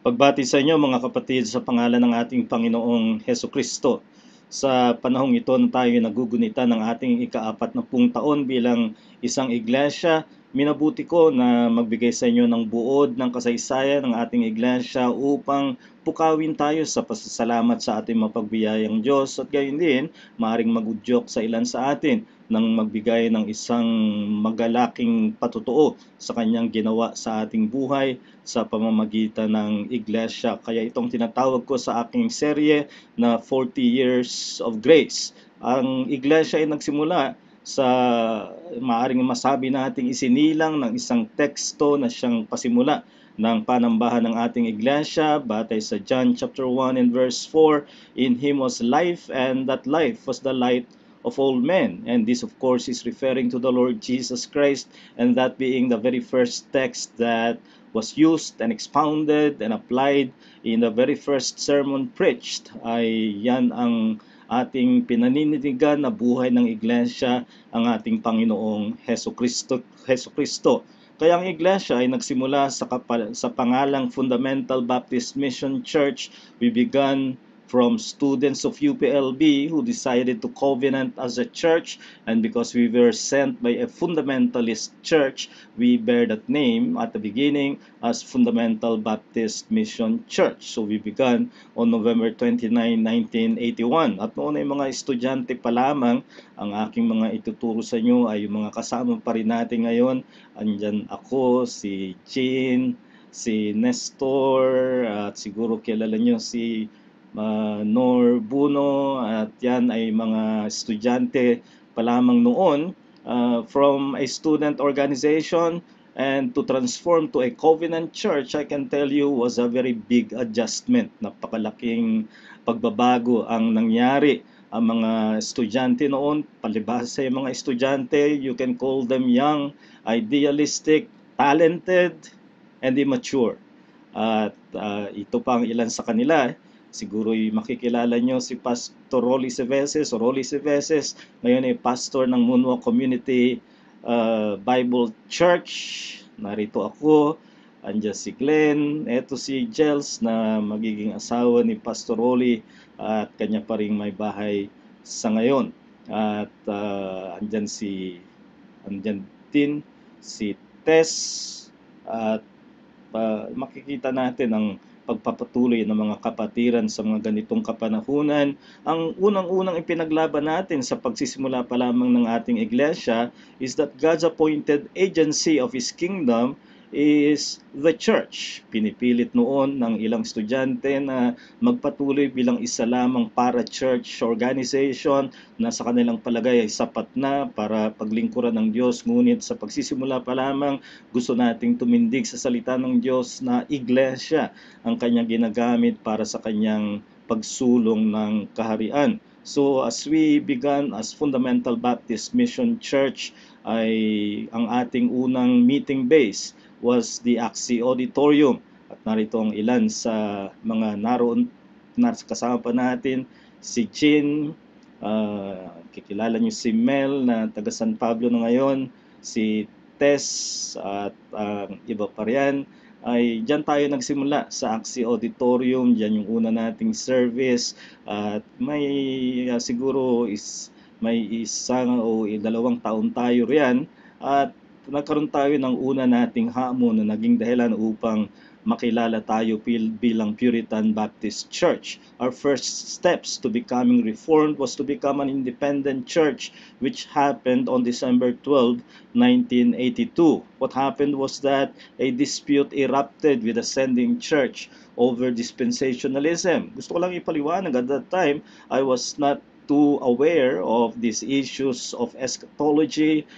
Pagbati sa inyo mga kapatid sa pangalan ng ating Panginoong Hesukristo. Sa panahong ito na tayo nagugunita ng ating ika-apat na pung taon bilang isang iglesia, minabuti ko na magbigay sa inyo ng buod ng kasaysayan ng ating iglesia upang pukawin tayo sa pasasalamat sa ating mapagbiyayang Diyos at gayon din maaring magudyok sa ilan sa atin nang magbigay ng isang magalaking patutuo sa kanyang ginawa sa ating buhay sa pamamagitan ng iglesia. Kaya itong tinatawag ko sa aking serye na 40 Years of Grace. Ang iglesia ay nagsimula sa maaring masabi nating isinilang ng isang teksto na siyang pasimula ng panambahan ng ating iglesia batay sa John chapter 1 and verse 4. In him was life, and that life was the light of all men. And this of course is referring to the Lord Jesus Christ, and that being the very first text that was used and expounded and applied in the very first sermon preached, ay yan ang ating pinanindigan na buhay ng iglesia, ang ating Panginoong Heso Kristo. Kaya ang iglesia ay nagsimula sa pangalang Fundamental Baptist Mission Church. We began from students of UPLB who decided to covenant as a church, and because we were sent by a fundamentalist church, we bear that name at the beginning as Fundamental Baptist Mission Church. So we began on November 29, 1981. At noon ay mga estudyante pa lamang. Ang aking mga ituturo sa inyo ay yung mga kasama pa rin natin ngayon. Andyan ako, si Jean, si Nestor, at siguro kilala nyo si Nor Buno, at yan ay mga estudyante pa lamang noon from a student organization, and to transform to a covenant church, I can tell you, was a very big adjustment. Napakalaking pagbabago ang nangyari. Ang mga estudyante noon, palibhasa sa mga estudyante, you can call them young, idealistic, talented, and immature. At ito pa ang ilan sa kanila. Siguro makikilala nyo si Pastor Rolly Ceveses. Rolly Ceveses ngayon ay pastor ng Munwa Community Bible Church. Narito ako. Andiyan si Glenn. Eto si Jels na magiging asawa ni Pastor Rolly at kanya pa rin may bahay sa ngayon. At andyan din si Tess, at makikita natin ang pagpapatuloy ng mga kapatiran sa mga ganitong kapanahunan. Ang unang-unang ipinaglaban natin sa pagsisimula pa lamang ng ating iglesia is that God's appointed agency of His kingdom is the church. Pinipilit noon ng ilang estudyante na magpatuloy bilang isa lamang para church organization na sa kanilang palagay ay sapat na para paglingkuran ng Diyos. Ngunit sa pagsisimula pa lamang, gusto nating tumindig sa salita ng Diyos na iglesia ang kanyang ginagamit para sa kanyang pagsulong ng kaharian. So as we began as Fundamental Baptist Mission Church, ay ang ating unang meeting base was the Axie Auditorium. At narito ang ilan sa mga naroon na kasama pa natin, si Jean, kikilala niyo si Mel na taga San Pablo na ngayon, si Tess, at iba pa riyan. Ay diyan tayo nagsimula sa Axie Auditorium. Diyan yung una nating service, at may siguro may isang o dalawang taon tayo riyan, at nagkaroon tayo ng una nating hamon na naging dahilan upang makilala tayo bilang Puritan Baptist Church. Our first steps to becoming reformed was to become an independent church, which happened on December 12, 1982. What happened was that a dispute erupted with the sending church over dispensationalism. Gusto ko lang ipaliwanag, at that time, I was not too aware of these issues of eschatology.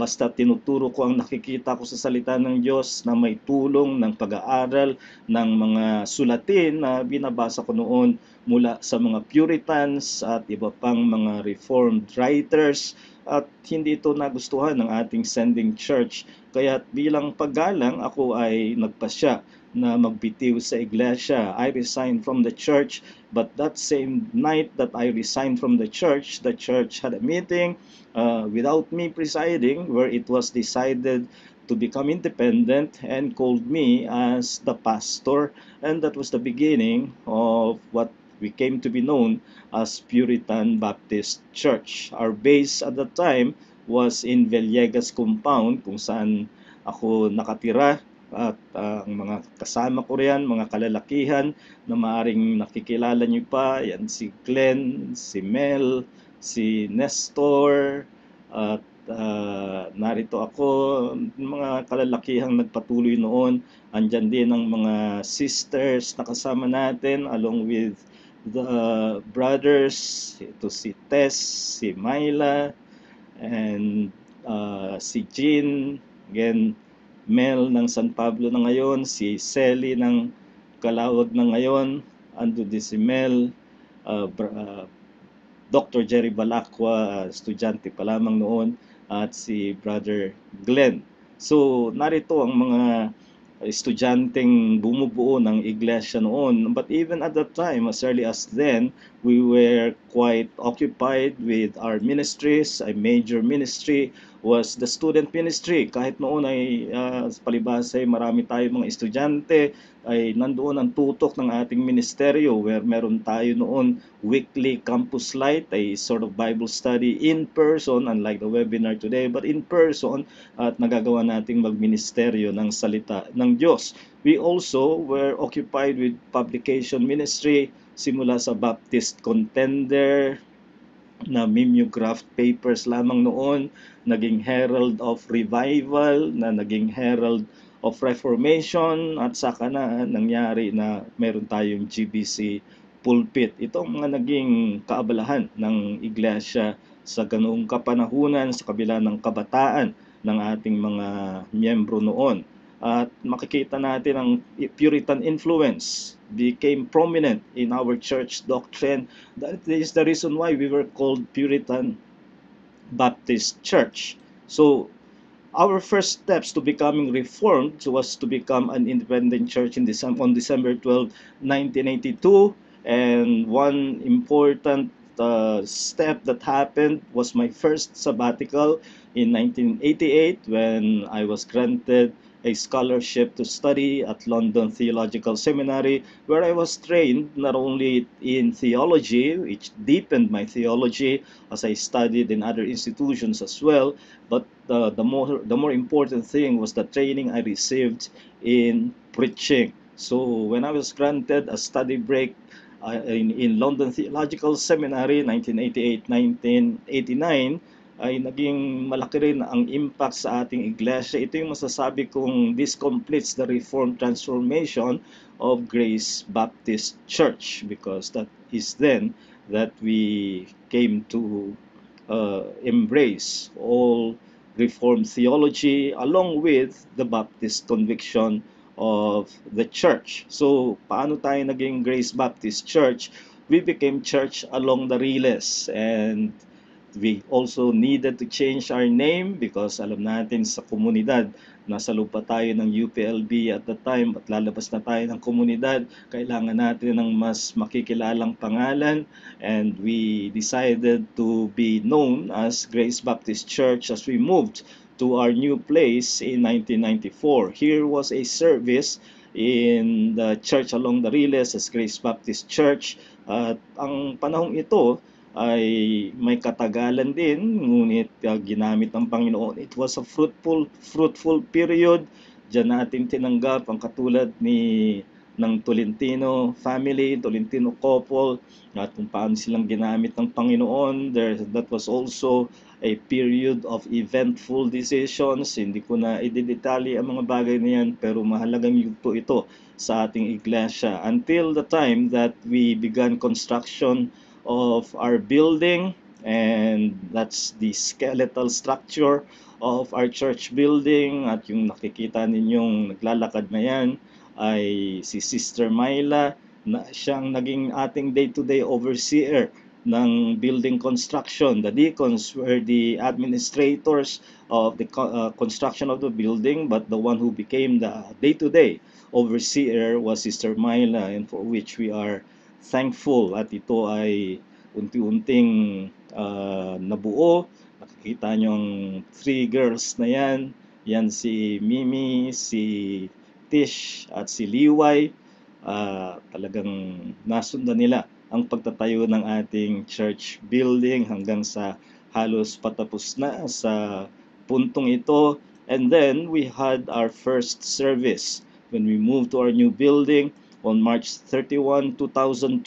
Basta tinuturo ko ang nakikita ko sa salita ng Diyos na may tulong ng pag-aaral ng mga sulatin na binabasa ko noon mula sa mga Puritans at iba pang mga Reformed writers, at hindi ito nagustuhan ng ating sending church. Kaya bilang paggalang, ako ay nagpasya na magbitiw sa iglesia. I resigned from the church, but that same night that I resigned from the church had a meeting without me presiding, where it was decided to become independent and called me as the pastor, and that was the beginning of what we came to be known as Puritan Baptist Church. Our base at the time was in Villegas compound kung saan ako nakatira, at ang mga kasama ko riyan, mga kalalakihan na maaring nakikilala niyo pa, yan si Glenn, si Mel, si Nestor, at narito ako, mga kalalakihang nagpatuloy noon. Andyan din ang mga sisters na kasama natin along with the brothers, ito si Tess, si Myla, and si Jean, again, Mel ng San Pablo na ngayon, si Selly ng Calauag na ngayon, ando din si Mel, Dr. Jerry Balacqua, estudyante pa lamang noon, at si Brother Glenn. So, narito ang mga estudyanteng bumubuo ng iglesia noon. But even at that time, as early as then, we were quite occupied with our ministries. A major ministry was the student ministry. Kahit noon ay palibhasa ay marami tayong mga estudyante, ay nandoon ang tutok ng ating ministeryo where meron tayo noon weekly campus light, a sort of Bible study in person, unlike the webinar today, but in person, at nagagawa nating magministeryo ng salita ng Diyos. We also were occupied with publication ministry, simula sa Baptist Contender na mimeograph papers lamang noon, naging Herald of Revival, na naging Herald of Reformation, at saka na nangyari na meron tayong GBC pulpit. Ito ang mga naging kaabalahan ng iglesia sa ganoong kapanahunan sa kabila ng kabataan ng ating mga miyembro noon. At makikita natin ang Puritan influence became prominent in our church doctrine. That is the reason why we were called Puritan Baptist Church. So, our first steps to becoming reformed was to become an independent church on December 12, 1982. And one important step that happened was my first sabbatical in 1988 when I was granted a scholarship to study at London Theological Seminary, where I was trained not only in theology, which deepened my theology as I studied in other institutions as well, but the more important thing was the training I received in preaching. So when I was granted a study break in London Theological Seminary 1988-1989, ay naging malaki rin ang impact sa ating iglesia. Ito yung masasabi kong this completes the reform transformation of Grace Baptist Church, because that is then that we came to embrace all Reformed theology along with the Baptist conviction of the church. So, paano tayo naging Grace Baptist Church? We became church along the Riles, and we also needed to change our name because alam natin sa komunidad, nasa lupa tayo ng UPLB at the time, at lalabas na tayo ng komunidad, kailangan natin ng mas makikilalang pangalan, and we decided to be known as Grace Baptist Church as we moved to our new place in 1994. Here was a service in the church along the Riles as Grace Baptist Church, at ang panahong ito ay may katagalan din, ngunit ginamit ng Panginoon. It was a fruitful period. Diyan natin tinanggap ang katulad ng Tolentino family, Tolentino couple, at kung paano silang ginamit ng Panginoon. That was also a period of eventful decisions. Hindi ko na i-detalye ang mga bagay na yan, pero mahalagang yugto ito sa ating iglesia until the time that we began construction of our building, and that's the skeletal structure of our church building. At yung nakikita ninyong naglalakad na yan ay si Sister Myla, na siyang naging ating day-to-day overseer ng building construction. The deacons were the administrators of the construction of the building, but the one who became the day-to-day overseer was Sister Myla, and for which we are thankful. At ito ay unti-unting nabuo. Nakikita nyo ang 3 girls na yan. Yan si Mimi, si Tish at si Liway. Talagang nasundan nila ang pagtatayo ng ating church building hanggang sa halos patapos na sa puntong ito. And then we had our first service when we moved to our new building on March 31, 2002.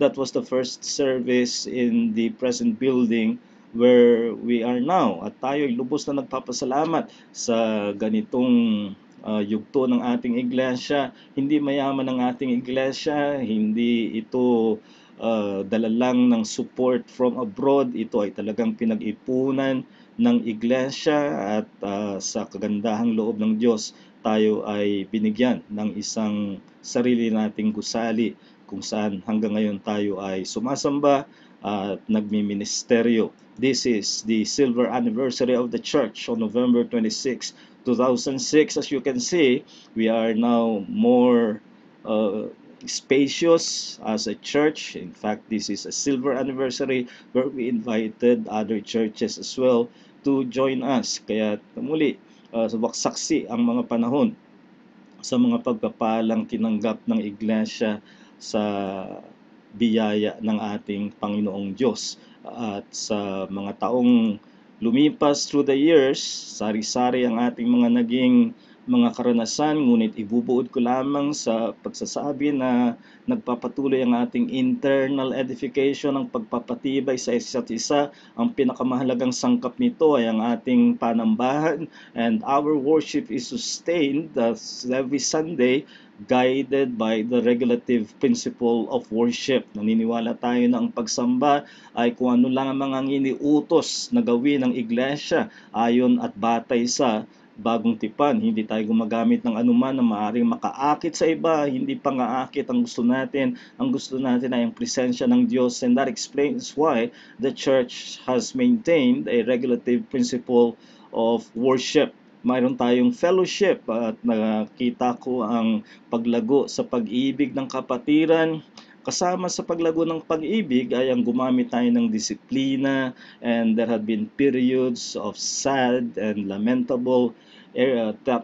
That was the first service in the present building where we are now. At tayo ay lubos na nagpapasalamat sa ganitong yugto ng ating iglesia. Hindi mayaman ang ating iglesia, hindi ito dala lang ng support from abroad. Ito ay talagang pinag-ipunan ng iglesia at sa kagandahang loob ng Diyos tayo ay binigyan ng isang sarili nating gusali kung saan hanggang ngayon tayo ay sumasamba at nagmi-ministeryo. This is the silver anniversary of the church on November 26, 2006. As you can see, we are now more spacious as a church. In fact, this is a silver anniversary where we invited other churches as well to join us. Kaya muli, saksi ang mga panahon sa mga pagpapalang tinanggap ng iglesia sa biyaya ng ating Panginoong Diyos. At sa mga taong lumipas through the years, sari-sari ang ating mga naging mga karanasan, ngunit ibubuod ko lamang sa pagsasabi na nagpapatuloy ang ating internal edification, ang pagpapatibay sa isa't isa. Ang pinakamahalagang sangkap nito ay ang ating panambahan, and our worship is sustained every Sunday guided by the regulative principle of worship. Naniniwala tayo na ang pagsamba ay kung ano lamang ang iniutos na gawin ng iglesia ayon at batay sa bagong tipan. Hindi tayo gumagamit ng anuman na maaaring makaakit sa iba, hindi pangaakit ang gusto natin. Ang gusto natin ay ang presensya ng Diyos, and that explains why the church has maintained a regulative principle of worship. Mayroon tayong fellowship at nakita ko ang paglago sa pag-ibig ng kapatiran. Kasama sa paglago ng pag-ibig ay ang gumamit tayo ng disiplina, and there have been periods of sad and lamentable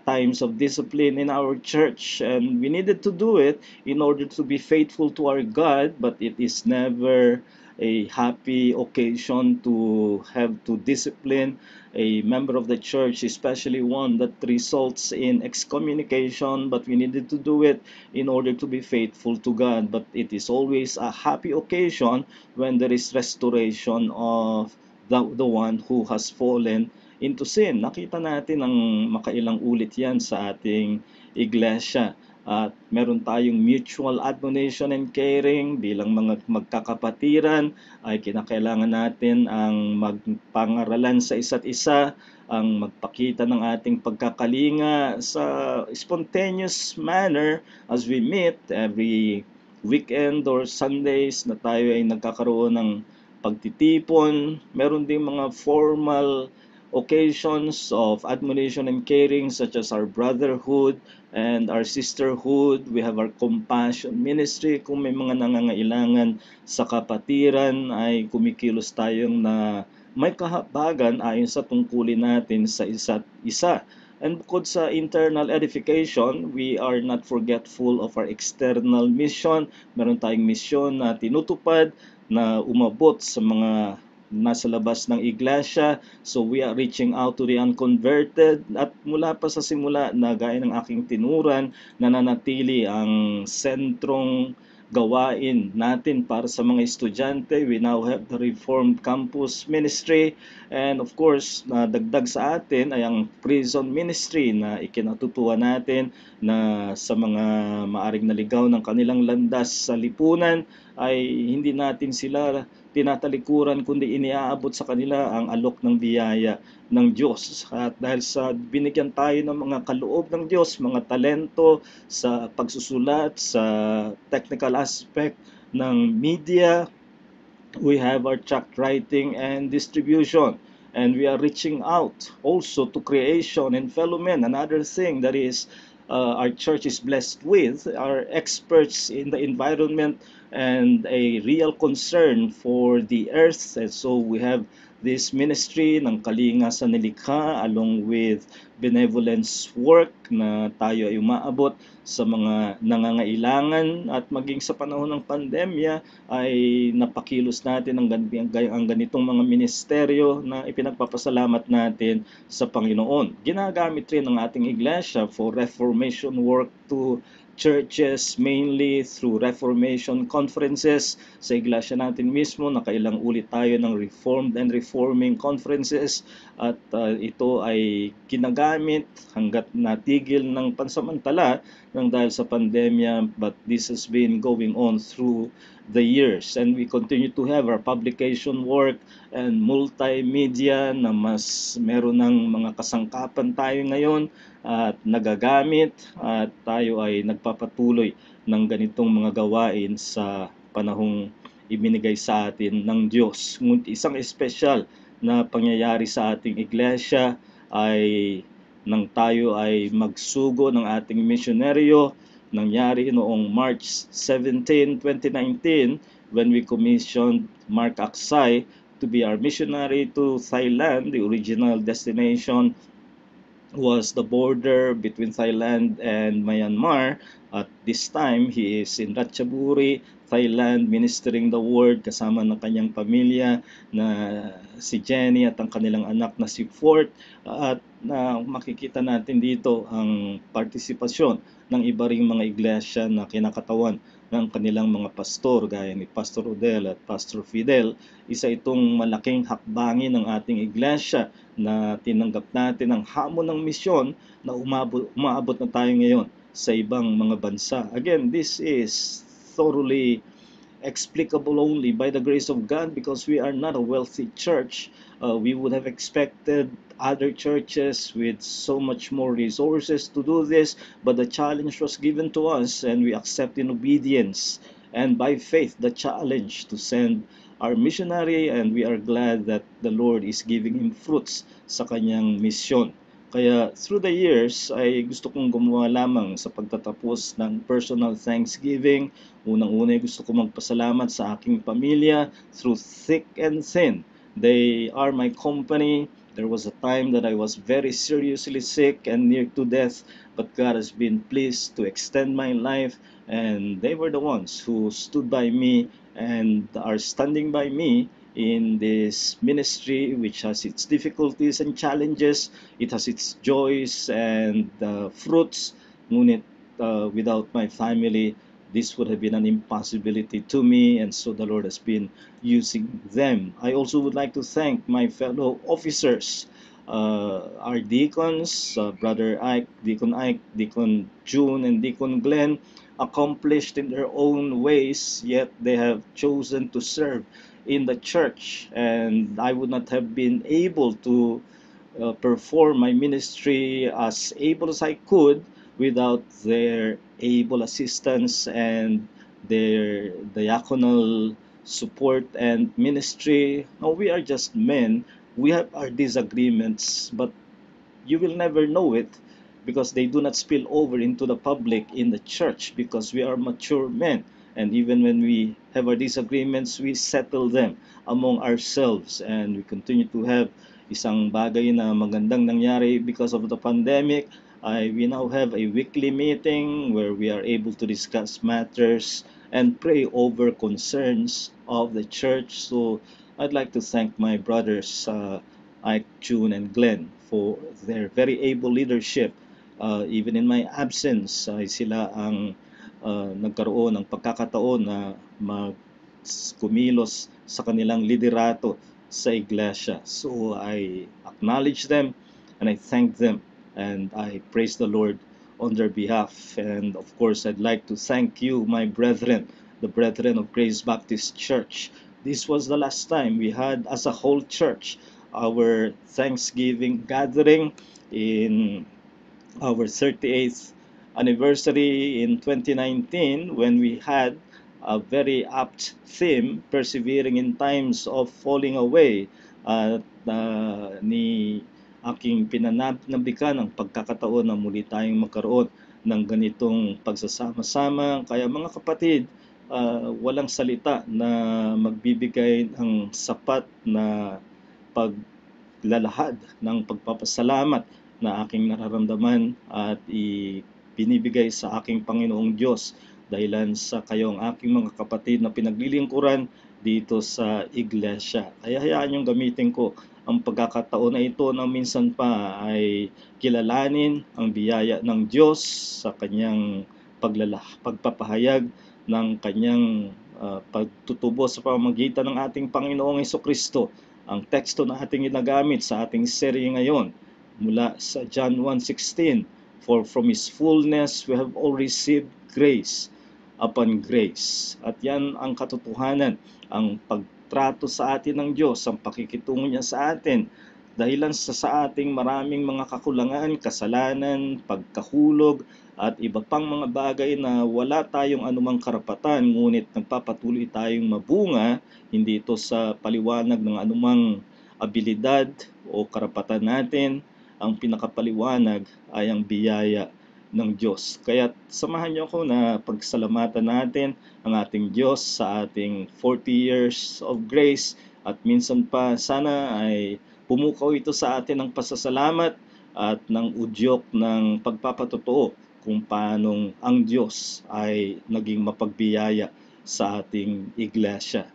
times of discipline in our church, and we needed to do it in order to be faithful to our God, but it is never a happy occasion to have to discipline a member of the church, especially one that results in excommunication, but we needed to do it in order to be faithful to God. But it is always a happy occasion when there is restoration of the one who has fallen into sin. Nakita natin ang makailang ulit yan sa ating iglesia. At meron tayong mutual admonition and caring bilang mga magkakapatiran, ay kinakailangan natin ang magpangaralan sa isa't isa, ang magpakita ng ating pagkakalinga sa spontaneous manner as we meet every weekend or Sundays na tayo ay nagkakaroon ng pagtitipon. Meron ding mga formal occasions of admonition and caring such as our brotherhood and our sisterhood. We have our compassion ministry. Kung may mga nangangailangan sa kapatiran ay kumikilos tayong na may kahabagan ayon sa tungkulin natin sa isa't isa. And bukod sa internal edification, we are not forgetful of our external mission. Meron tayong mission na tinutupad na umabot sa mga nasa labas ng iglesia. So we are reaching out to the unconverted, at mula pa sa simula na gaya ng aking tinuran, nananatili ang sentrong gawain natin para sa mga estudyante. We now have the Reformed Campus Ministry, and of course, dagdag sa atin ay ang prison ministry na ikinatutuwa natin na sa mga maaring naligaw ng kanilang landas sa lipunan ay hindi natin sila tinatalikuran kundi iniaabot sa kanila ang alok ng biyaya ng Diyos. At dahil sa binigyan tayo ng mga kaloob ng Diyos, mga talento sa pagsusulat, sa technical aspect ng media, we have our tract writing and distribution. And we are reaching out also to creation and fellow men. Another thing that is our church is blessed with are experts in the environment and a real concern for the earth. And so we have this ministry ng Kalinga sa Nilikha along with benevolence work na tayo ay umaabot sa mga nangangailangan at maging sa panahon ng pandemya ay napakilos natin ang ganitong mga ministeryo na ipinagpapasalamat natin sa Panginoon. Ginagamit rin ng ating iglesia for reformation work to churches, mainly through Reformation conferences. Sa iglesia natin mismo, nakailang ulit tayo ng Reformed and Reforming conferences at ito ay ginagamit hanggat natigil ng pansamantala ng dahil sa pandemya, but this has been going on through the years, and we continue to have our publication work and multimedia na mas meron ng mga kasangkapan tayo ngayon at nagagamit at tayo ay nagpapatuloy ng ganitong mga gawain sa panahong ibinigay sa atin ng Diyos. Ngunit isang espesyal na pangyayari sa ating iglesia ay nang tayo ay magsugo ng ating misyonaryo. Nangyari noong March 17, 2019 when we commissioned Mark Aksay to be our missionary to Thailand. The original destination was the border between Thailand and Myanmar. At this time, he is in Ratchaburi, Thailand, ministering the word kasama ng kanyang pamilya na si Jenny at ang kanilang anak na si Fort. At makikita natin dito ang partisipasyon ng iba ring mga iglesia na kinakatawan ng kanilang mga pastor gaya ni Pastor Odell at Pastor Fidel. Isa itong malaking hakbangin ng ating iglesia na tinanggap natin ang hamon ng misyon na umaabot na tayo ngayon sa ibang mga bansa. Again, this is thoroughly explicable only by the grace of God because we are not a wealthy church. We would have expected other churches with so much more resources to do this, but the challenge was given to us and we accept in obedience and by faith the challenge to send our missionary, and we are glad that the Lord is giving him fruits sa kanyang misyon. Kaya through the years ay gusto kong gumawa lamang sa pagtatapos ng personal thanksgiving. Unang-una gusto ko magpasalamat sa aking pamilya through thick and thin. They are my company. There was a time that I was very seriously sick and near to death, but God has been pleased to extend my life, and they were the ones who stood by me and are standing by me in this ministry, which has its difficulties and challenges. It has its joys and fruits. Ngunit without my family, this would have been an impossibility to me, and so the Lord has been using them. I also would like to thank my fellow officers, our deacons, Brother Ike, Deacon June, and Deacon Glenn, accomplished in their own ways, yet they have chosen to serve in the church, and I would not have been able to perform my ministry as able as I could without their able assistance and their diaconal support and ministry. Now, we are just men. We have our disagreements, but you will never know it because they do not spill over into the public in the church because we are mature men. And even when we have our disagreements, we settle them among ourselves, and we continue to have isang bagay na magandang nangyari because of the pandemic. We now have a weekly meeting where we are able to discuss matters and pray over concerns of the church. So I'd like to thank my brothers Ike, June, and Glenn for their very able leadership. Even in my absence, sila ang nagkaroon ng pagkakataon na kumilos sa kanilang liderato sa iglesia. So I acknowledge them and I thank them and I praise the Lord on their behalf. And of course, I'd like to thank you, my brethren, the brethren of Grace Baptist Church. This was the last time we had, as a whole church, our Thanksgiving gathering in our 38th anniversary in 2019 when we had a very apt theme, persevering in times of falling away. At ni aking pinanabikan ang pagkakataon na muli tayong magkaroon ng ganitong pagsasama-sama. Kaya mga kapatid, walang salita na magbibigay ng sapat na paglalahad ng pagpapasalamat na aking nararamdaman at binibigay sa aking Panginoong Diyos dahilan sa kayong aking mga kapatid na pinaglilingkuran dito sa iglesia. Kaya hayaan niyong gamitin ko ang pagkakataon na ito na minsan pa ay kilalanin ang biyaya ng Diyos sa kanyang pagpapahayag ng kanyang pagtutubo sa pamamagitan ng ating Panginoong Hesukristo. Ang teksto na ating ginagamit sa ating serye ngayon mula sa John 1:16, "For from His fullness we have all received grace upon grace." At yan ang katotohanan, ang pagtrato sa atin ng Diyos, ang pakikitungo niya sa atin, dahilan sa ating maraming mga kakulangan, kasalanan, pagkahulog, at iba pang mga bagay na wala tayong anumang karapatan, ngunit nagpapatuloy tayong mabunga, hindi ito sa paliwanag ng anumang abilidad o karapatan natin. Ang pinakapaliwanag ay ang biyaya ng Diyos. Kaya samahan niyo ako na pagsalamatan natin ang ating Diyos sa ating 40 years of grace, at minsan pa sana ay pumukaw ito sa atin ng pasasalamat at ng udyok ng pagpapatotoo kung paanong ang Diyos ay naging mapagbiyaya sa ating iglesia.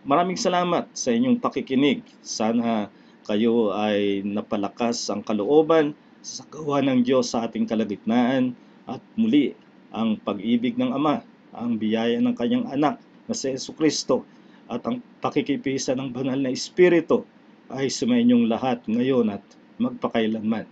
Maraming salamat sa inyong pakikinig. Sana kayo ay napalakas ang kalooban sa gawa ng Diyos sa ating kalagitnaan, at muli ang pag-ibig ng Ama, ang biyaya ng kanyang anak na si Jesucristo, at ang pakikipisa ng banal na Espiritu ay sumainyong lahat ngayon at magpakailanman.